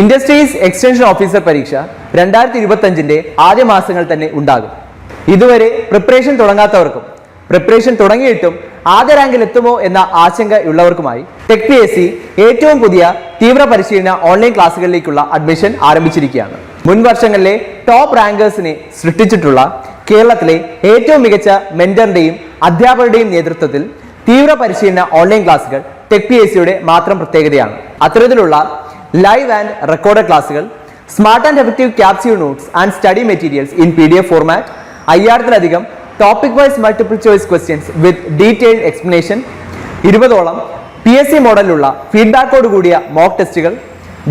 Industries extension officer പരീക്ഷ 2025 ആദ്യ മാസങ്ങൾ തന്നെ ഉണ്ടാകും. ഇതുവരെ പ്രിപ്പറേഷൻ തുടങ്ങാത്തവർക്കും പ്രിപ്പറേഷൻ തുടങ്ങിയിട്ടും ആദ്യ റാങ്കിൽ എത്തുമോ എന്ന ആശങ്കയുള്ളവർക്കുമായി ടെക് PSC ഏറ്റവും പുതിയ തീവ്ര പരിശീലന ഓൺലൈൻ ക്ലാസ്സുകളിലേക്കുള്ള അഡ്മിഷൻ ആരംഭിച്ചിരിക്കുകയാണ്. മുൻ വർഷങ്ങളിലെ ടോപ്പ് റാങ്കേഴ്സിനെ സൃഷ്ടിച്ചിട്ടുള്ള കേരളത്തിലെ ഏറ്റവും മികച്ച മെന്ററിന്റെയും അധ്യാപകരുടെയും നേതൃത്വത്തിൽ തീവ്ര പരിശീലന ഓൺലൈൻ ക്ലാസ്സുകൾ ടെക് PSCയുടെ മാത്രം പ്രത്യേകതയാണ്. അത്തരത്തിലുള്ള ലൈവ് ആൻഡ് റെക്കോർഡഡ് ക്ലാസ്സുകൾ, smart and effective capsule notes and study materials in PDF format, 5000-ലധികം topic wise multiple choice questions with detailed explanation, 20ഓളം PSC മോഡലിലുള്ള ഫീഡ്ബാക്കോട് കൂടിയ മോക്ക് ടെസ്റ്റുകൾ,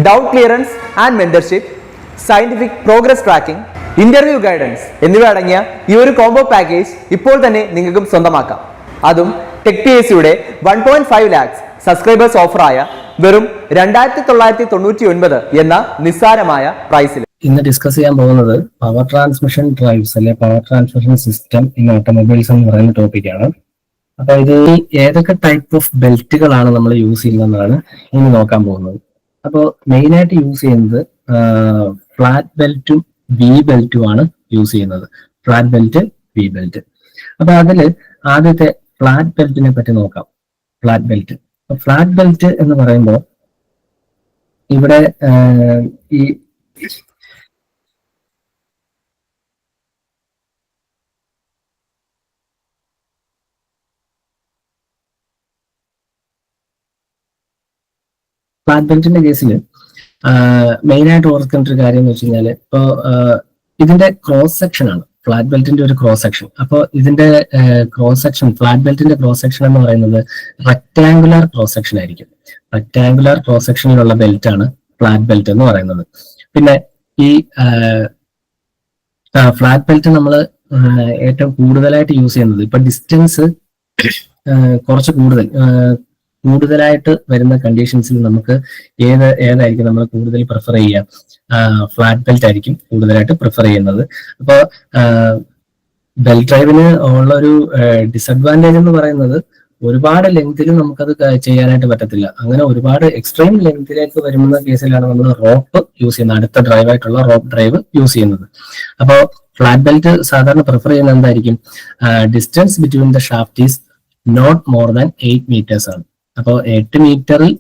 doubt clearance and mentorship, scientific progress tracking, interview guidance എന്നിവ അടങ്ങിയ ഈ ഒരു കോംബോ പാക്കേജ് ഇപ്പോൾ തന്നെ നിങ്ങൾക്കും സ്വന്തമാക്കാം. അതും ടെക് PSCയുടെ 1.5 lakhs സബ്സ്ക്രൈബേഴ്സ് ഓഫറായ വെറും 2999 എന്ന നിസ്സാരമായ പ്രൈസിൽ. ഇന്ന് ഡിസ്കസ് ചെയ്യാൻ പോകുന്നത് പവർ ട്രാൻസ്മിഷൻ ഡ്രൈവ്സ് അല്ലെ power transmission system in automobiles എന്ന് പറയുന്ന ടോപ്പിക്കാണ്. അപ്പൊ ഇത് ഏതൊക്കെ ടൈപ്പ് ഓഫ് ബെൽറ്റുകളാണ് നമ്മൾ യൂസ് ചെയ്യുന്നതെന്നാണ് ഇനി നോക്കാൻ പോകുന്നത്. അപ്പോൾ മെയിൻ ആയിട്ട് യൂസ് ചെയ്യുന്നത് ഫ്ലാറ്റ് ബെൽറ്റും വി ബെൽറ്റും ആണ് യൂസ് ചെയ്യുന്നത്. Flat belt, V belt. അപ്പൊ അതില് ആദ്യത്തെ ഫ്ലാറ്റ് ബെൽറ്റിനെ പറ്റി നോക്കാം. ഫ്ലാറ്റ് ബെൽറ്റ്, ഫ്ലാറ്റ് ബെൽറ്റ് എന്ന് പറയുമ്പോൾ ഇവിടെ ഈ ഫ്ലാറ്റ് ബെൽറ്റിന്റെ കേസിൽ മെയിൻ ആയിട്ട് ഓർക്കേണ്ട ഒരു കാര്യം എന്ന് വെച്ച് കഴിഞ്ഞാൽ ഇപ്പോ ഇതിന്റെ ക്രോസ് സെക്ഷൻ ആണ് ഫ്ലാറ്റ് ബെൽറ്റിന്റെ ഒരു ക്രോസ് സെക്ഷൻ. അപ്പോൾ ഇതിന്റെ ക്രോസ് സെക്ഷൻ, ഫ്ലാറ്റ് ബെൽറ്റിന്റെ ക്രോസ് സെക്ഷൻ എന്ന് പറയുന്നത് റെക്ടാങ്കുലർ ക്രോസ് സെക്ഷൻ ആയിരിക്കും. റെക്ടാങ്കുലർ ക്രോസ് സെക്ഷനിലുള്ള ബെൽറ്റ് ആണ് ഫ്ലാറ്റ് ബെൽറ്റ് എന്ന് പറയുന്നത്. പിന്നെ ഈ ഫ്ലാറ്റ് ബെൽറ്റ് നമ്മൾ ഏറ്റവും കൂടുതലായിട്ട് യൂസ് ചെയ്യുന്നത് ഇപ്പൊ ഡിസ്റ്റൻസ് കുറച്ച് കൂടുതലായിട്ട് വരുന്ന കണ്ടീഷൻസിൽ നമുക്ക് ഏതായിരിക്കും നമ്മൾ കൂടുതൽ പ്രിഫർ ചെയ്യുക? ഫ്ലാറ്റ് ബെൽറ്റ് ആയിരിക്കും കൂടുതലായിട്ട് പ്രിഫർ ചെയ്യുന്നത്. അപ്പോൾ ബെൽറ്റ് ഡ്രൈവിന് ഉള്ള ഒരു ഡിസഡ്വാൻറ്റേജ് എന്ന് പറയുന്നത് ഒരുപാട് ലെങ്തിൽ നമുക്കത് ചെയ്യാനായിട്ട് പറ്റത്തില്ല. അങ്ങനെ ഒരുപാട് എക്സ്ട്രീം ലെങ്തിലേക്ക് വരുന്ന കേസിലാണ് നമ്മൾ റോപ്പ് യൂസ് ചെയ്യുന്നത്, അടുത്ത ഡ്രൈവായിട്ടുള്ള റോപ്പ് ഡ്രൈവ് യൂസ് ചെയ്യുന്നത്. അപ്പോൾ ഫ്ലാറ്റ് ബെൽറ്റ് സാധാരണ പ്രിഫർ ചെയ്യുന്നത് എന്തായിരിക്കും? Distance between the shaft is not more than 8 meters ആണ്. അപ്പോൾ 8 മീറ്ററിൽ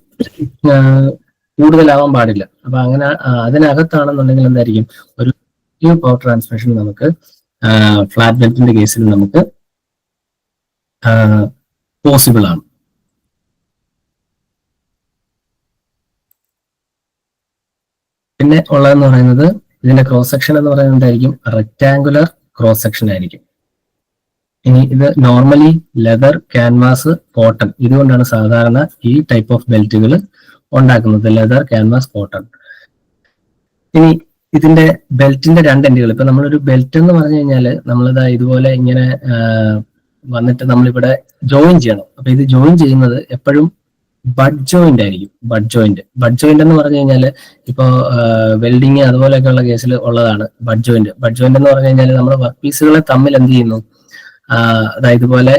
കൂടുതലാവാൻ പാടില്ല. അപ്പൊ അങ്ങനെ അതിനകത്താണെന്നുണ്ടെങ്കിൽ എന്തായിരിക്കും ഒരു പവർ ട്രാൻസ്മിഷൻ നമുക്ക് ഫ്ലാറ്റ് ബെൽറ്റിന്റെ കേസിൽ നമുക്ക് പോസിബിൾ ആണ്. പിന്നെ ഉള്ളതെന്ന് പറയുന്നത് ഇതിന്റെ ക്രോസ് സെക്ഷൻ എന്ന് പറയുന്നത് എന്തായിരിക്കും? റെക്ടാങ്കുലർ ക്രോസ് സെക്ഷൻ ആയിരിക്കും. ഇനി ഇത് നോർമലി ലെതർ, ക്യാൻവാസ്, കോട്ടൺ ഇതുകൊണ്ടാണ് സാധാരണ ഈ ടൈപ്പ് ഓഫ് ബെൽറ്റുകൾ ഉണ്ടാക്കുന്നത്. Leather, canvas, cotton. ഇനി ഇതിന്റെ ബെൽറ്റിന്റെ രണ്ട് എൻഡുകൾ, ഇപ്പൊ നമ്മളൊരു ബെൽറ്റ് എന്ന് പറഞ്ഞു കഴിഞ്ഞാൽ നമ്മളിതാ ഇതുപോലെ ഇങ്ങനെ വന്നിട്ട് നമ്മളിവിടെ ജോയിൻ ചെയ്യണം. അപ്പൊ ഇത് ജോയിൻ ചെയ്യുന്നത് എപ്പോഴും ബഡ് ജോയിന്റ് ആയിരിക്കും. ബഡ് ജോയിന്റ് എന്ന് പറഞ്ഞു കഴിഞ്ഞാൽ ഇപ്പോ വെൽഡിങ് അതുപോലെയൊക്കെയുള്ള കേസിൽ ഉള്ളതാണ് ബഡ് ജോയിന്റ്. ബഡ് ജോയിന്റ് എന്ന് പറഞ്ഞു കഴിഞ്ഞാൽ നമ്മൾ വർക്ക് പീസുകളെ തമ്മിൽ എന്ത് ചെയ്യുന്നു? അതായത് ഇതുപോലെ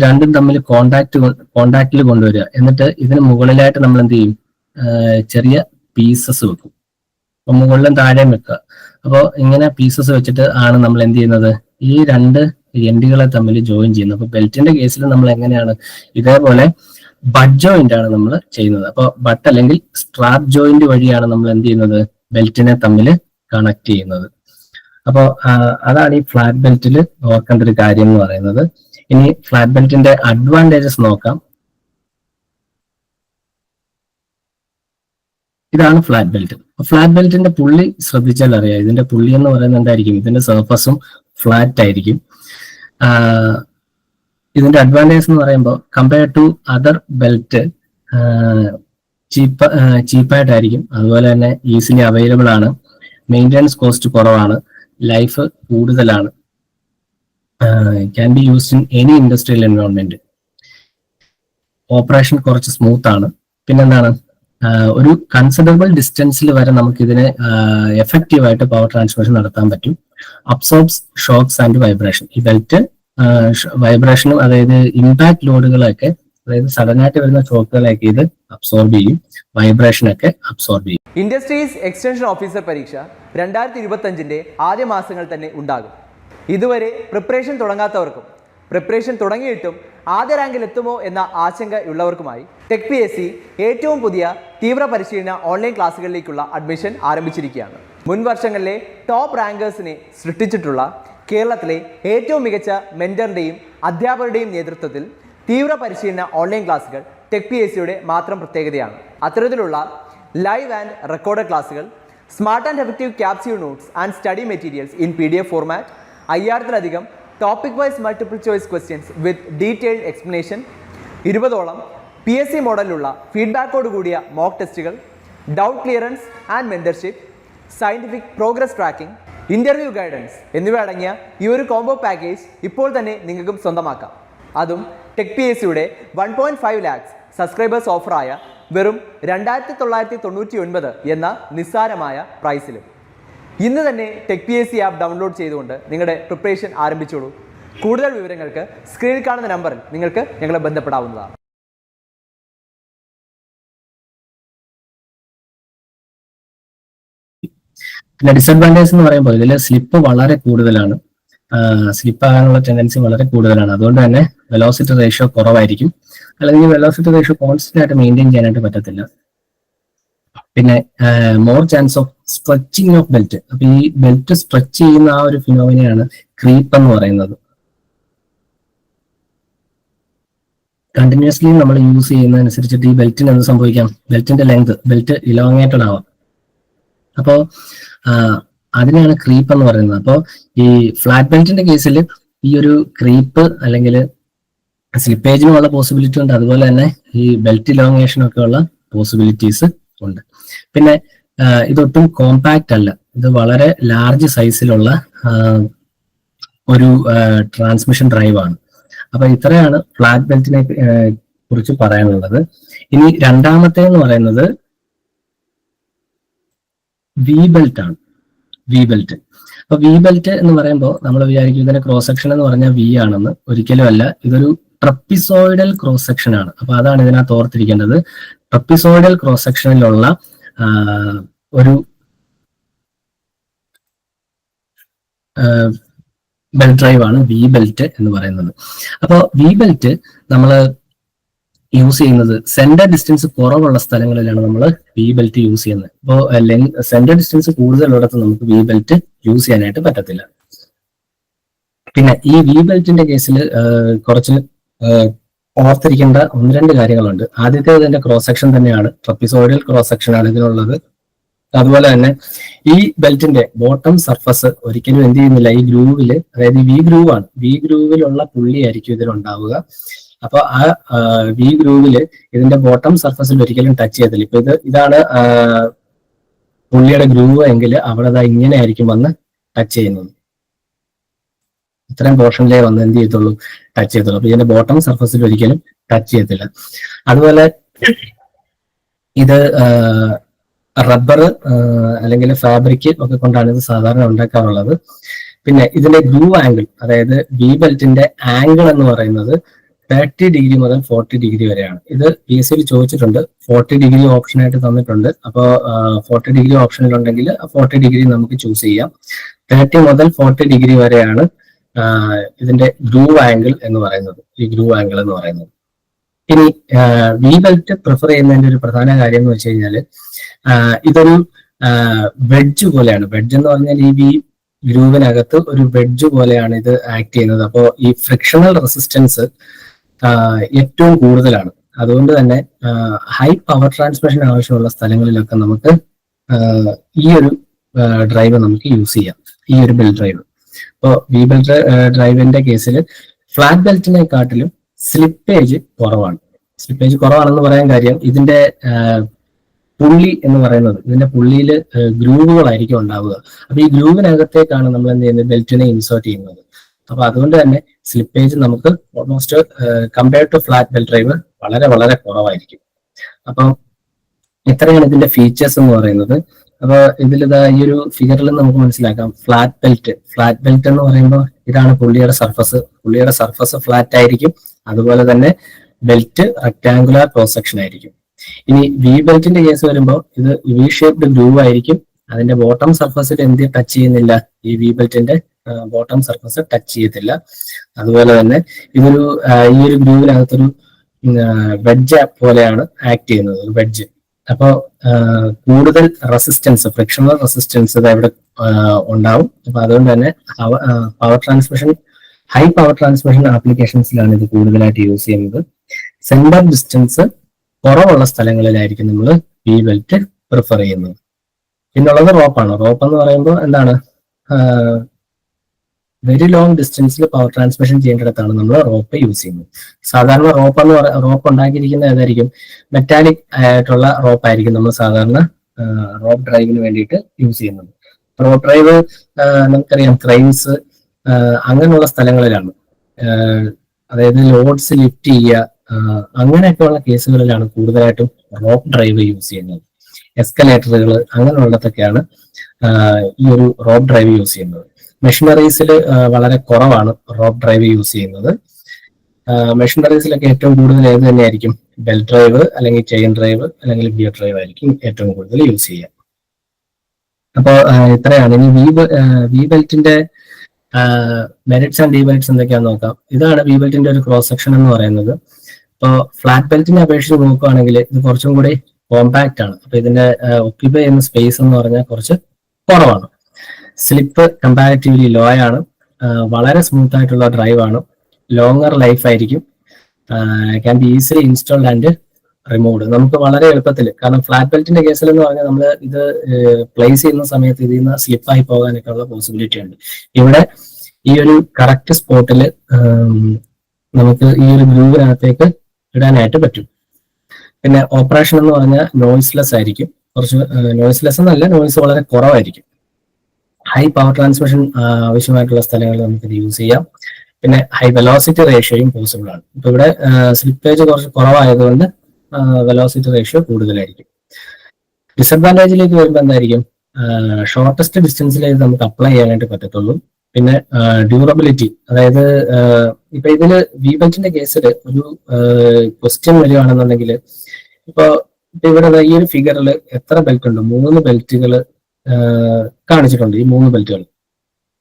രണ്ടും തമ്മിൽ കോണ്ടാക്റ്റിൽ കൊണ്ടുവരിക. എന്നിട്ട് ഇതിന് മുകളിലായിട്ട് നമ്മൾ എന്ത് ചെയ്യും? ചെറിയ പീസസ് വെക്കും. അപ്പൊ മുകളിലും താഴെയും വെക്കുക. അപ്പോൾ ഇങ്ങനെ പീസസ് വെച്ചിട്ട് ആണ് നമ്മൾ എന്ത് ചെയ്യുന്നത്? ഈ രണ്ട് എൻഡുകളെ തമ്മിൽ ജോയിൻ ചെയ്യുന്നത്. അപ്പൊ ബെൽറ്റിന്റെ കേസിൽ നമ്മൾ എങ്ങനെയാണ്? ഇതേപോലെ ബഡ് ജോയിന്റ് ആണ് നമ്മൾ ചെയ്യുന്നത്. അപ്പോൾ ബട്ട് അല്ലെങ്കിൽ സ്ട്രാപ്പ് ജോയിന്റ് വഴിയാണ് നമ്മൾ എന്ത് ചെയ്യുന്നത്? ബെൽറ്റിനെ തമ്മിൽ കണക്ട് ചെയ്യുന്നത്. അപ്പോൾ അതാണ് ഈ ഫ്ലാറ്റ് ബെൽറ്റിൽ ഓർക്കേണ്ട ഒരു കാര്യം എന്ന് പറയുന്നത്. ഇനി ഫ്ലാറ്റ് ബെൽറ്റിന്റെ അഡ്വാൻറ്റേജസ് നോക്കാം. ഇതാണ് ഫ്ലാറ്റ് ബെൽറ്റ്. ഫ്ലാറ്റ് ബെൽറ്റിന്റെ പുള്ളി ശ്രദ്ധിച്ചാൽ അറിയാം. ഇതിന്റെ പുള്ളി എന്ന് പറയുന്നത് എന്തായിരിക്കും? ഇതിന്റെ സർഫസും ഫ്ലാറ്റ് ആയിരിക്കും. ഇതിന്റെ അഡ്വാൻറ്റേജ് എന്ന് പറയുമ്പോൾ കമ്പയർ ടു അതർ ബെൽറ്റ് ചീപ്പായിട്ടായിരിക്കും. അതുപോലെ തന്നെ ഈസിലി അവൈലബിൾ ആണ്. മെയിൻ്റെനൻസ് കോസ്റ്റ് കുറവാണ്. ലൈഫ് കൂടുതലാണ്. Can be used in any industrial environment. Operation കുറച്ച് സ്മൂത്ത് ആണ്. പിന്നെന്താണ്? ഒരു കൺസിഡറബിൾ ഡിസ്റ്റൻസിൽ വരെ നമുക്ക് ഇതിനെ എഫക്റ്റീവായിട്ട് പവർ ട്രാൻസ്മിഷൻ നടത്താൻ പറ്റും. Absorbs shocks and vibration. ഈ ബെൽറ്റ് വൈബ്രേഷനും അതായത് ഇമ്പാക്ട് ലോഡുകളൊക്കെ അതായത് സഡൻ ആയിട്ട് വരുന്ന ഷോക്കുകളൊക്കെ ഇത് അബ്സോർബ് ചെയ്യും, വൈബ്രേഷൻ ഒക്കെ അബ്സോർബ് ചെയ്യും. ഇൻഡസ്ട്രീസ് എക്സ്റ്റൻഷൻ ഓഫീസർ പരീക്ഷ 2025 ആദ്യ മാസങ്ങൾ തന്നെ ഉണ്ടാകും. ഇതുവരെ പ്രിപ്പറേഷൻ തുടങ്ങാത്തവർക്കും പ്രിപ്പറേഷൻ തുടങ്ങിയിട്ടും ആദ്യ റാങ്കിൽ എത്തുമോ എന്ന ആശങ്കയുള്ളവർക്കുമായി ടെക് PSC ഏറ്റവും പുതിയ തീവ്ര പരിശീലന ഓൺലൈൻ ക്ലാസ്സുകളിലേക്കുള്ള അഡ്മിഷൻ ആരംഭിച്ചിരിക്കുകയാണ്. മുൻ വർഷങ്ങളിലെ ടോപ്പ് റാങ്കേഴ്സിനെ സൃഷ്ടിച്ചിട്ടുള്ള കേരളത്തിലെ ഏറ്റവും മികച്ച മെന്ററിന്റെയും അധ്യാപകരുടെയും നേതൃത്വത്തിൽ തീവ്ര പരിശീലന ഓൺലൈൻ ക്ലാസ്സുകൾ ടെക് PSCയുടെ മാത്രം പ്രത്യേകതയാണ്. അത്തരത്തിലുള്ള ലൈവ് ആൻഡ് റെക്കോർഡഡ് ക്ലാസ്സുകൾ, smart and effective capsule notes and study materials in PDF format, 5000-ലധികം topic wise multiple choice questions with detailed explanation, 20ഓളം PSC മോഡലിലുള്ള ഫീഡ്ബാക്കോട് കൂടിയ മോക്ക് ടെസ്റ്റുകൾ, doubt clearance and mentorship, scientific progress tracking, interview guidance എന്നിവ അടങ്ങിയ ഈ ഒരു കോംബോ പാക്കേജ് ഇപ്പോൾ തന്നെ നിങ്ങൾക്കും സ്വന്തമാക്കാം. അതും ടെക് PSCയുടെ 1.5 lakhs സബ്സ്ക്രൈബേഴ്സ് ഓഫറായ വെറും 2999 എന്ന നിസ്സാരമായ പ്രൈസിലും. ഇന്ന് തന്നെ ടെക് PSC ആപ്പ് ഡൗൺലോഡ് ചെയ്തുകൊണ്ട് നിങ്ങളുടെ പ്രിപ്പറേഷൻ ആരംഭിച്ചോളൂ. കൂടുതൽ വിവരങ്ങൾക്ക് സ്ക്രീനിൽ കാണുന്ന നമ്പറിൽ നിങ്ങൾക്ക് ഞങ്ങളെ ബന്ധപ്പെടാവുന്നതാണ്. പിന്നെ ഡിസഡ്വാൻറ്റേജ് എന്ന് പറയുമ്പോൾ ഇതിൽ സ്ലിപ്പ് വളരെ കൂടുതലാണ്, സ്ലിപ്പ് ആകാനുള്ള ടെൻഡൻസി വളരെ കൂടുതലാണ്. അതുകൊണ്ട് തന്നെ വെലോസിറ്റി റേഷ്യോ കുറവായിരിക്കും, അല്ലെങ്കിൽ വെലോസിറ്റി റേഷ്യോ കോൺസ്റ്റന്റ് ആയിട്ട് മെയിൻറ്റെയിൻ ചെയ്യാനായിട്ട് പറ്റത്തില്ല. പിന്നെ more chance of stretching of belt. അപ്പൊ ഈ ബെൽറ്റ് സ്ട്രെച്ച് ചെയ്യുന്ന ആ ഒരു ഫിനോമിനയാണ് ക്രീപ്പ് എന്ന് പറയുന്നത്. കണ്ടിന്യൂസ്ലി നമ്മൾ യൂസ് ചെയ്യുന്നതനുസരിച്ചിട്ട് ഈ ബെൽറ്റിന് എന്ത് സംഭവിക്കാം, ബെൽറ്റിന്റെ ലെങ്ത്, ബെൽറ്റ് ഇലോങ്ങേറ്റഡ് ആവാം. അപ്പോ അതിനെയാണ് ക്രീപ്പ് എന്ന് പറയുന്നത്. അപ്പോൾ ഈ ഫ്ലാറ്റ് ബെൽറ്റിന്റെ കേസിൽ ഈ ഒരു ക്രീപ്പ് അല്ലെങ്കിൽ സ്ലിപ്പേജിനുമുള്ള പോസിബിലിറ്റി ഉണ്ട്, അതുപോലെ തന്നെ ഈ ബെൽറ്റ് ഇലോങ്ങേഷനും ഒക്കെ ഉള്ള പോസിബിലിറ്റീസ് ഉണ്ട്. പിന്നെ ഇതൊട്ടും കോമ്പാക്റ്റ് അല്ല, ഇത് വളരെ ലാർജ് സൈസിലുള്ള ഒരു ട്രാൻസ്മിഷൻ ഡ്രൈവ് ആണ്. അപ്പൊ ഇത്രയാണ് ഫ്ലാറ്റ് ബെൽറ്റിനെ കുറിച്ച് പറയാനുള്ളത്. ഇനി രണ്ടാമത്തെ എന്ന് പറയുന്നത് വി ബെൽറ്റ് ആണ്. V belt. അപ്പൊ വി ബെൽറ്റ് എന്ന് പറയുമ്പോൾ നമ്മൾ വിചാരിക്കും ഇതിന്റെ ക്രോസ് സെക്ഷൻ എന്ന് പറഞ്ഞാൽ വി ആണെന്ന്. ഒരിക്കലും അല്ല, ഇതൊരു ട്രപ്പിസോയിഡൽ ക്രോസ് സെക്ഷൻ ആണ്. അപ്പൊ അതാണ് ഇതിനകത്ത് ഓർത്തിരിക്കേണ്ടത്. ട്രപ്പിസോയിഡൽ ക്രോസ് സെക്ഷനിലുള്ള ഒരു ബെൽറ്റ് ഡ്രൈവ് ആണ് വി ബെൽറ്റ് എന്ന് പറയുന്നത്. അപ്പോൾ വി ബെൽറ്റ് നമ്മൾ യൂസ് ചെയ്യുന്നത് സെന്റർ ഡിസ്റ്റൻസ് കുറവുള്ള സ്ഥലങ്ങളിലാണ് നമ്മൾ വി ബെൽറ്റ് യൂസ് ചെയ്യുന്നത്. അപ്പോൾ സെന്റർ ഡിസ്റ്റൻസ് കൂടുതലുള്ളിടത്ത് നമുക്ക് വി ബെൽറ്റ് യൂസ് ചെയ്യാനായിട്ട് പറ്റത്തില്ല. പിന്നെ ഈ വി ബെൽറ്റിന്റെ കേസിൽ കുറച്ച് ഓർത്തിരിക്കേണ്ട 1-2 കാര്യങ്ങളുണ്ട്. ആദ്യത്തെ ഇതിന്റെ ക്രോസ് സെക്ഷൻ തന്നെയാണ്, ട്രപ്പിസോയിഡൽ ക്രോസ് സെക്ഷൻ ആണ് ഇതിനുള്ളത്. അതുപോലെ തന്നെ ഈ ബെൽറ്റിന്റെ ബോട്ടം സർഫസ് ഒരിക്കലും എന്ത് ചെയ്യുന്നില്ല, ഈ ഗ്രൂവില്, അതായത് വി ഗ്രൂവ് ആണ്, വി ഗ്രൂവിലുള്ള പുള്ളിയായിരിക്കും ഇതിലുണ്ടാവുക. അപ്പൊ ആ വി ഗ്രൂവില് ഇതിന്റെ ബോട്ടം സർഫസിൽ ഒരിക്കലും ടച്ച് ചെയ്യത്തില്ല. ഇപ്പൊ ഇതാണ് പുള്ളിയുടെ ഗ്രൂവ് എങ്കിൽ അവിടെ ഇങ്ങനെ ആയിരിക്കും വന്ന് ടച്ച് ചെയ്യുന്നത്. ഇത്രയും പോർഷനിലേ വന്ന് എന്ത് ചെയ്യത്തുള്ളൂ, ടച്ച് ചെയ്യത്തുള്ളൂ. അപ്പൊ ഇതിന്റെ ബോട്ടം സർഫസിൽ ഒരിക്കലും ടച്ച് ചെയ്യത്തില്ല. അതുപോലെ ഇത് റബ്ബർ അല്ലെങ്കിൽ ഫാബ്രിക് ഒക്കെ കൊണ്ടാണ് ഇത് സാധാരണ ഉണ്ടാക്കാറുള്ളത്. പിന്നെ ഇതിന്റെ ഗ്രൂവ് ആംഗിൾ, അതായത് വി ബെൽറ്റിന്റെ ആംഗിൾ എന്ന് പറയുന്നത് 30 ഡിഗ്രി മുതൽ 40 ഡിഗ്രി വരെയാണ്. ഇത് PSC ചോദിച്ചിട്ടുണ്ട്, 40 ഡിഗ്രി ഓപ്ഷൻ ആയിട്ട് തന്നിട്ടുണ്ട്. അപ്പോൾ 40 ഡിഗ്രി ഓപ്ഷനിലുണ്ടെങ്കിൽ 40 ഡിഗ്രി നമുക്ക് ചൂസ് ചെയ്യാം. 30 മുതൽ 40 ഡിഗ്രി വരെയാണ് ഇതിന്റെ ഗ്രൂവ് ആംഗിൾ എന്ന് പറയുന്നത്, ഈ ഗ്രൂവ് ആംഗിൾ എന്ന് പറയുന്നത്. ഇനി വി ബെൽറ്റ് പ്രിഫർ ചെയ്യുന്നതിന്റെ ഒരു പ്രധാന കാര്യം എന്ന് വെച്ച് കഴിഞ്ഞാൽ ഇതൊരു വെഡ്ജ് പോലെയാണ്. വെഡ്ജ് എന്ന് പറഞ്ഞാൽ ഈ വി ഗ്രൂവിനകത്ത് ഒരു വെഡ്ജ് പോലെയാണ് ഇത് ആക്ട് ചെയ്യുന്നത്. അപ്പോൾ ഈ ഫ്രിക്ഷണൽ റെസിസ്റ്റൻസ് ഏറ്റവും കൂടുതലാണ്. അതുകൊണ്ട് തന്നെ ഹൈ പവർ ട്രാൻസ്മിഷൻ ആവശ്യമുള്ള സ്ഥലങ്ങളിലൊക്കെ നമുക്ക് ഈ ഒരു ഡ്രൈവ് നമുക്ക് യൂസ് ചെയ്യാം, ഈ ഒരു ബെൽറ്റ് ഡ്രൈവ്. ഇപ്പോൾ വി ബെൽറ്റ് ഡ്രൈവിന്റെ കേസിൽ ഫ്ലാറ്റ് ബെൽറ്റിനെക്കാട്ടിലും സ്ലിപ്പേജ് കുറവാണ്. സ്ലിപ്പേജ് കുറവാണെന്ന് പറയാൻ കാര്യം ഇതിന്റെ പുള്ളി എന്ന് പറയുന്നത്, ഇതിന്റെ പുള്ളിയിൽ ഗ്രൂവുകളായിരിക്കും ഉണ്ടാവുക. അപ്പൊ ഈ ഗ്രൂവിനകത്തേക്കാണ് നമ്മൾ എന്ത് ചെയ്യുന്നത്, ബെൽറ്റിനെ ഇൻസേർട്ട് ചെയ്യുന്നത്. അപ്പൊ അതുകൊണ്ട് തന്നെ സ്ലിപ്പേജ് നമുക്ക് almost compared to flat belt drive വളരെ വളരെ കുറവായിരിക്കും. അപ്പം ഇത്രയാണ് ഇതിന്റെ ഫീച്ചേഴ്സ് എന്ന് പറയുന്നത്. അപ്പൊ ഇതിലിതാ ഈ ഒരു ഫിഗറിൽ നമുക്ക് മനസ്സിലാക്കാം ഫ്ലാറ്റ് ബെൽറ്റ് എന്ന് പറയുമ്പോൾ ഇതാണ് പുള്ളിയുടെ സർഫസ് ഫ്ലാറ്റ് ആയിരിക്കും. അതുപോലെ തന്നെ ബെൽറ്റ് റെക്ടാങ്കുലർ ക്രോസ് സെക്ഷൻ ആയിരിക്കും. ഇനി വി ബെൽറ്റിന്റെ കേസ് വരുമ്പോൾ ഇത് വി ഷേപ്ഡ് ഗ്രൂവ് ആയിരിക്കും. അതിന്റെ ബോട്ടം സർഫസിൽ എന്ത് ടച്ച് ചെയ്യുന്നില്ല, ഈ വി ബെൽറ്റിന്റെ ബോട്ടം സർഫസ് ടച്ച് ചെയ്യത്തില്ല. അതുപോലെ തന്നെ ഇതൊരു ഈ ഒരു ഗ്രൂവിനകത്തൊരു വെഡ്ജ് പോലെയാണ് ആക്ട് ചെയ്യുന്നത്, ഒരു വെഡ്ജ്. അപ്പോൾ കൂടുതൽ റെസിസ്റ്റൻസ്, ഫ്രിക്ഷണൽ റെസിസ്റ്റൻസ് ഇവിടെ ഉണ്ടാവും. അപ്പൊ അതുകൊണ്ട് തന്നെ power transmission, high power transmission ആപ്ലിക്കേഷൻസിലാണ് ഇത് കൂടുതലായിട്ട് യൂസ് ചെയ്യുന്നത്. സെന്റർ ഡിസ്റ്റൻസ് കുറവുള്ള സ്ഥലങ്ങളിലായിരിക്കും നമ്മൾ വി ബെൽറ്റ് പ്രിഫർ ചെയ്യുന്നത്. പിന്നുള്ളത് റോപ്പാണ്. റോപ്പ് എന്ന് പറയുമ്പോൾ എന്താണ്, വെരി ലോങ് ഡിസ്റ്റൻസിൽ പവർ ട്രാൻസ്മിഷൻ ചെയ്യേണ്ടിടത്താണ് നമ്മൾ റോപ്പ് യൂസ് ചെയ്യുന്നത്. സാധാരണ റോപ്പ് ഉണ്ടാക്കിയിരിക്കുന്ന ഏതായിരിക്കും, മെറ്റാലിക് ആയിട്ടുള്ള റോപ്പ് ആയിരിക്കും നമ്മൾ സാധാരണ റോപ്പ് ഡ്രൈവിന് വേണ്ടിയിട്ട് യൂസ് ചെയ്യുന്നത്. റോപ്പ് ഡ്രൈവ് നമുക്കറിയാം ക്രെയിൻസ് അങ്ങനെയുള്ള സ്ഥലങ്ങളിലാണ്, അതായത് ലോഡ്സ് ലിഫ്റ്റ് ചെയ്യുക അങ്ങനെയൊക്കെയുള്ള കേസുകളിലാണ് കൂടുതലായിട്ടും റോപ്പ് ഡ്രൈവ് യൂസ് ചെയ്യുന്നത്. എസ്കലേറ്ററുകൾ അങ്ങനെയുള്ളതൊക്കെയാണ് ഈ ഒരു റോപ്പ് ഡ്രൈവ് യൂസ് ചെയ്യുന്നത്. മെഷീനറീസിൽ വളരെ കുറവാണ് റോപ്പ് ഡ്രൈവ് യൂസ് ചെയ്യുന്നത്. മെഷീനറീസിലൊക്കെ ഏറ്റവും കൂടുതൽ ഏത് തന്നെയായിരിക്കും, ബെൽറ്റ് ഡ്രൈവ് അല്ലെങ്കിൽ ചെയിൻ ഡ്രൈവ് അല്ലെങ്കിൽ ഗിയർ ഡ്രൈവ് ആയിരിക്കും ഏറ്റവും കൂടുതൽ യൂസ് ചെയ്യുക. അപ്പോൾ ഇത്രയാണ്. ഇനി വി ബെൽറ്റിന്റെ മെറിറ്റ്സ് ആൻഡ് ഡിമെറിറ്റ്സ് എന്തൊക്കെയാണെന്ന് നോക്കാം. ഇതാണ് വി ബെൽറ്റിന്റെ ഒരു ക്രോസ് സെക്ഷൻ എന്ന് പറയുന്നത്. ഇപ്പോൾ ഫ്ലാറ്റ് ബെൽറ്റിനെ അപേക്ഷിച്ച് നോക്കുകയാണെങ്കിൽ ഇത് കുറച്ചും കൂടി കോമ്പാക്റ്റ് ആണ്. അപ്പൊ ഇതിന്റെ ഒക്യുപൈ ചെയ്യുന്ന സ്പേസ് എന്ന് പറഞ്ഞാൽ കുറച്ച് കുറവാണ്. സ്ലിപ്പ് കമ്പാരിറ്റീവ്ലി ലോ ആണ്. വളരെ സ്മൂത്ത് ആയിട്ടുള്ള ഡ്രൈവ് ആണ്. ലോങ്ങർ ലൈഫ് ആയിരിക്കും. Can be easily installed and removed. നമുക്ക് വളരെ എളുപ്പത്തിൽ, കാരണം ഫ്ലാറ്റ് ബെൽറ്റിന്റെ കേസിൽ എന്ന് പറഞ്ഞാൽ നമ്മൾ ഇത് പ്ലേസ് ചെയ്യുന്ന സമയത്ത് ഇതിൽ നിന്ന് സ്ലിപ്പായി പോകാനൊക്കെ ഉള്ള പോസിബിലിറ്റി ഉണ്ട്. ഇവിടെ ഈ ഒരു കറക്റ്റ് സ്പോട്ടിൽ നമുക്ക് ഈ ഒരു ഗ്രൂവിനകത്തേക്ക് ഇടാനായിട്ട് പറ്റും. പിന്നെ ഓപ്പറേഷൻ എന്ന് പറഞ്ഞാൽ നോയ്സ്ലെസ് ആയിരിക്കും. കുറച്ച് നോയ്സ്ലെസ് എന്നല്ല, നോയ്സ് വളരെ കുറവായിരിക്കും. ഹൈ പവർ ട്രാൻസ്മിഷൻ ആവശ്യമായിട്ടുള്ള സ്ഥലങ്ങളിൽ നമുക്ക് ഇത് യൂസ് ചെയ്യാം. പിന്നെ ഹൈ വെലോസിറ്റി റേഷ്യോയും പോസിബിൾ ആണ്. ഇപ്പൊ ഇവിടെ സ്ലിപ്പേജ് കുറച്ച് കുറവായതുകൊണ്ട് വെലോസിറ്റി റേഷ്യോ കൂടുതലായിരിക്കും. ഡിസഡ്വാൻറ്റേജിലേക്ക് വരുമ്പോൾ എന്തായിരിക്കും, ഷോർട്ടസ്റ്റ് ഡിസ്റ്റൻസിൽ ഇത് നമുക്ക് അപ്ലൈ ചെയ്യാനായിട്ട് പറ്റത്തുള്ളൂ. പിന്നെ ഡ്യൂറബിലിറ്റി, അതായത് ഇപ്പൊ ഇതില് വി ബെൽറ്റിന്റെ കേസിൽ ഒരു ക്വസ്റ്റ്യൻ വരികയാണെന്നുണ്ടെങ്കിൽ, ഇപ്പൊ ഇവിടെ ഈ ഒരു ഫിഗറിൽ എത്ര ബെൽറ്റ് ഉണ്ട്, 3 ബെൽറ്റുകൾ കാണിച്ചിട്ടുണ്ട്. ഈ 3 ബെൽറ്റുകൾ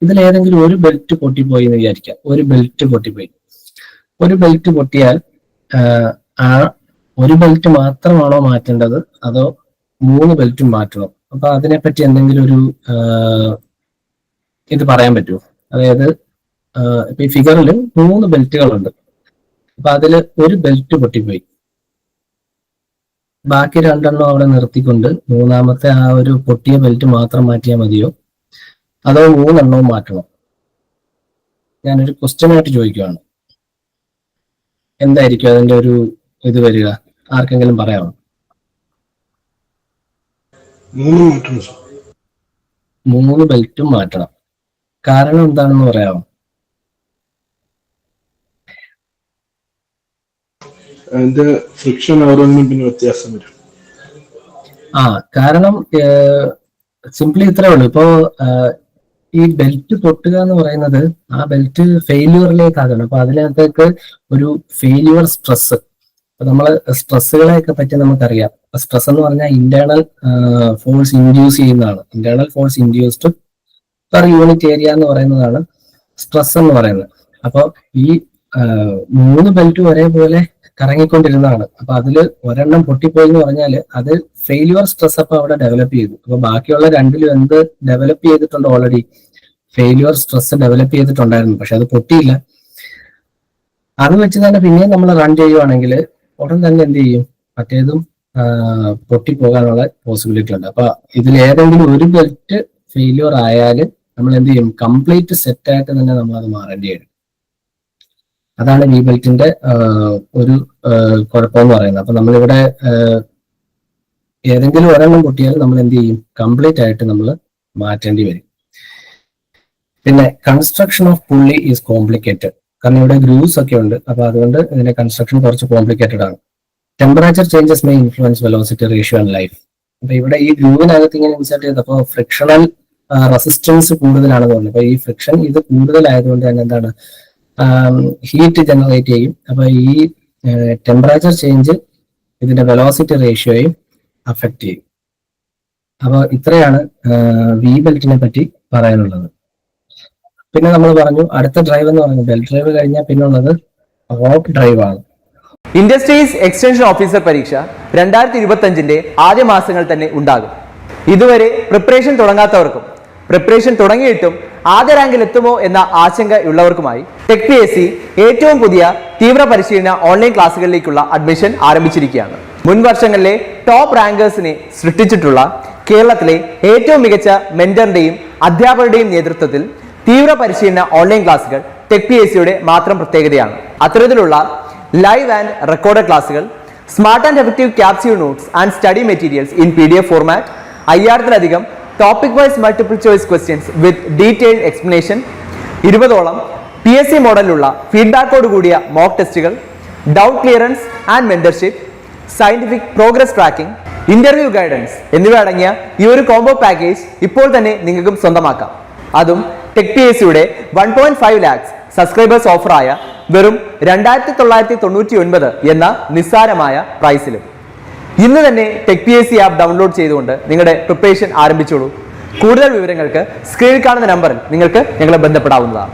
ഇതിൽ ഏതെങ്കിലും ഒരു ബെൽറ്റ് പൊട്ടിപ്പോയി എന്ന് വിചാരിക്കാം. ഒരു ബെൽറ്റ് പൊട്ടിപ്പോയി. ഒരു ബെൽറ്റ് പൊട്ടിയാൽ ആ ഒരു ബെൽറ്റ് മാത്രമാണോ മാറ്റേണ്ടത് അതോ 3 ബെൽറ്റും മാറ്റണം? അപ്പൊ അതിനെപ്പറ്റി എന്തെങ്കിലും ഒരു ഇത് പറയാൻ പറ്റുമോ? അതായത് ഇപ്പൊ ഈ ഫിഗറിൽ 3 ബെൽറ്റുകളുണ്ട്. അപ്പൊ അതിൽ ഒരു ബെൽറ്റ് പൊട്ടിപ്പോയി, ബാക്കി 2 അവിടെ നിർത്തിക്കൊണ്ട് 3ാമത്തെ ആ ഒരു പൊട്ടിയ ബെൽറ്റ് മാത്രം മാറ്റിയാൽ മതിയോ അതോ 3 മാറ്റണോ? ഞാനൊരു ക്വസ്റ്റ്യൻ ആയിട്ട് ചോദിക്കുകയാണ്. എന്തായിരിക്കും അതിന്റെ ഒരു ഇത് വരിക? ആർക്കെങ്കിലും പറയാമോ? 3 ബെൽറ്റും മാറ്റണം. കാരണം എന്താണെന്ന് പറയാമോ? ഫ്രിക്ഷൻ ഓരോന്നും പിന്നെ വ്യത്യാസം വരും. കാരണം സിംപ്ലി ഇത്രേ ഉള്ളൂ. ഇപ്പോ ഈ ബെൽറ്റ് പൊട്ടുക എന്ന് പറയുന്നത് ആ ബെൽറ്റ് ഫെയില്യൂറിലേക്കാകണം. അപ്പൊ അതിനകത്തേക്ക് ഒരു ഫെയില്യൂർ സ്ട്രെസ്, നമ്മള് സ്ട്രെസ്സുകളെയൊക്കെ പറ്റി നമുക്കറിയാം. സ്ട്രെസ് എന്ന് പറഞ്ഞാൽ ഇന്റേണൽ ഫോഴ്സ് ഇൻഡ്യൂസ് ചെയ്യുന്നതാണ്. Internal force induced per unit area എന്ന് പറയുന്നതാണ് സ്ട്രെസ് എന്ന് പറയുന്നത്. അപ്പോൾ ഈ 3 ബെൽറ്റും ഒരേപോലെ കറങ്ങിക്കൊണ്ടിരുന്നതാണ്. അപ്പൊ അതിൽ ഒരെണ്ണം പൊട്ടിപ്പോയി എന്ന് പറഞ്ഞാൽ അത് ഫെയില്യൂർ സ്ട്രെസ് അപ്പൊ അവിടെ ഡെവലപ്പ് ചെയ്തു. അപ്പൊ ബാക്കിയുള്ള 2ലും എന്ത് ഡെവലപ്പ് ചെയ്തിട്ടുണ്ട്? ഓൾറെഡി ഫെയില്യൂർ സ്ട്രെസ് ഡെവലപ്പ് ചെയ്തിട്ടുണ്ടായിരുന്നു, പക്ഷെ അത് പൊട്ടിയില്ല. അത് വെച്ച് തന്നെ പിന്നെയും നമ്മൾ റൺ ചെയ്യുവാണെങ്കിൽ ഉടൻ തന്നെ എന്ത് ചെയ്യും? മറ്റേതും പൊട്ടിപ്പോകാനുള്ള പോസിബിലിറ്റി ഉണ്ട്. അപ്പൊ ഇതിൽ ഏതെങ്കിലും ഒരു ബെൽറ്റ് ഫെയില്യൂർ ആയാൽ നമ്മൾ എന്ത് ചെയ്യും? കംപ്ലീറ്റ് സെറ്റ് ആയിട്ട് തന്നെ നമ്മൾ അത് മാറേണ്ടി വരും. അതാണ് വി ബെൽറ്റിന്റെ ഒരു കുഴപ്പമെന്ന് പറയുന്നത്. അപ്പൊ നമ്മളിവിടെ ഏതെങ്കിലും ഒരെണ്ണം പൊട്ടിയാൽ നമ്മൾ എന്ത് ചെയ്യും? കംപ്ലീറ്റ് ആയിട്ട് നമ്മൾ മാറ്റേണ്ടി വരും. പിന്നെ കൺസ്ട്രക്ഷൻ ഓഫ് പുള്ളി ഈസ് കോംപ്ലിക്കേറ്റഡ്. കാരണം ഇവിടെ ഗ്രൂവ്സ് ഒക്കെ ഉണ്ട്. അപ്പൊ അതുകൊണ്ട് ഇതിന്റെ കൺസ്ട്രക്ഷൻ കുറച്ച് കോംപ്ലിക്കേറ്റഡ് ആണ്. Temperature changes may influence velocity ratio and life. അപ്പൊ ഇവിടെ ഈ ഗ്രൂവിനകത്ത് ഇങ്ങനെ ഇൻസേർട്ട് ചെയ്തപ്പോൾ ഫ്രിക്ഷണൽ റെസിസ്റ്റൻസ് കൂടുതലാണെന്ന് പറഞ്ഞു. അപ്പൊ ഈ ഫ്രിക്ഷൻ ഇത് കൂടുതലായതുകൊണ്ട് തന്നെ എന്താണ്, ഹീറ്റ് ജനറേറ്റ് ചെയ്യും. അപ്പൊ ഈ ടെമ്പറേച്ചർ ചേഞ്ച് ഇതിന്റെ വെലോസിറ്റി റേഷ്യോയും അഫക്റ്റ് ചെയ്യും. അപ്പോൾ ഇത്രയാണ് വി ബെൽറ്റിനെ പറ്റി പറയാനുള്ളത്. പിന്നെ നമ്മൾ പറഞ്ഞു അടുത്ത ഡ്രൈവ് എന്ന് പറയുന്നത് ബെൽറ്റ് ഡ്രൈവ് കഴിഞ്ഞാൽ പിന്നെ ഉള്ളത് റോപ്പ് ഡ്രൈവ് ആണ്. ഇൻഡസ്ട്രീസ് എക്സ്റ്റൻഷൻ ഓഫീസർ പരീക്ഷ 2025 ആദ്യ മാസങ്ങൾ തന്നെ ഉണ്ടാകും. ഇതുവരെ പ്രിപ്പറേഷൻ തുടങ്ങാത്തവർക്കും പ്രിപ്പറേഷൻ തുടങ്ങിയിട്ടും ആദ്യ റാങ്കിൽ എത്തുമോ എന്ന ആശങ്കയുള്ളവർക്കുമായി ടെക് PSC ഏറ്റവും പുതിയ തീവ്ര പരിശീലന ഓൺലൈൻ ക്ലാസ്സുകളിലേക്കുള്ള അഡ്മിഷൻ ആരംഭിച്ചിരിക്കുകയാണ്. മുൻ വർഷങ്ങളിലെ ടോപ്പ് റാങ്കേഴ്സിനെ സൃഷ്ടിച്ചിട്ടുള്ള കേരളത്തിലെ ഏറ്റവും മികച്ച മെന്ററിന്റെയും അധ്യാപകരുടെയും നേതൃത്വത്തിൽ തീവ്ര പരിശീലന ഓൺലൈൻ ക്ലാസ്സുകൾ ടെക് PSCയുടെ മാത്രം പ്രത്യേകതയാണ്. അത്തരത്തിലുള്ള ലൈവ് ആൻഡ് റെക്കോർഡഡ് ക്ലാസ്സുകൾ, smart and effective capsule notes and study materials in PDF format, 5000-ലധികം topic wise multiple choice questions with detailed explanation, 20ഓളം PSC മോഡലിലുള്ള ഫീഡ്ബാക്കോട് കൂടിയ മോക്ക് ടെസ്റ്റുകൾ, doubt clearance and mentorship, scientific progress tracking, interview guidance എന്നിവ അടങ്ങിയ ഈ ഒരു കോംബോ പാക്കേജ് ഇപ്പോൾ തന്നെ നിങ്ങൾക്കും സ്വന്തമാക്കാം. അതും ടെക് PSCയുടെ 1.5 lakhs സബ്സ്ക്രൈബേഴ്സ് ഓഫറായ വെറും 2999 എന്ന നിസ്സാരമായ പ്രൈസിലും. ഇന്ന് തന്നെ ടെക് PSC ആപ്പ് ഡൗൺലോഡ് ചെയ്തുകൊണ്ട് നിങ്ങളുടെ പ്രിപ്പറേഷൻ ആരംഭിച്ചോളൂ. കൂടുതൽ വിവരങ്ങൾക്ക് സ്ക്രീനിൽ കാണുന്ന നമ്പറിൽ നിങ്ങൾക്ക് ഞങ്ങളെ ബന്ധപ്പെടാവുന്നതാണ്.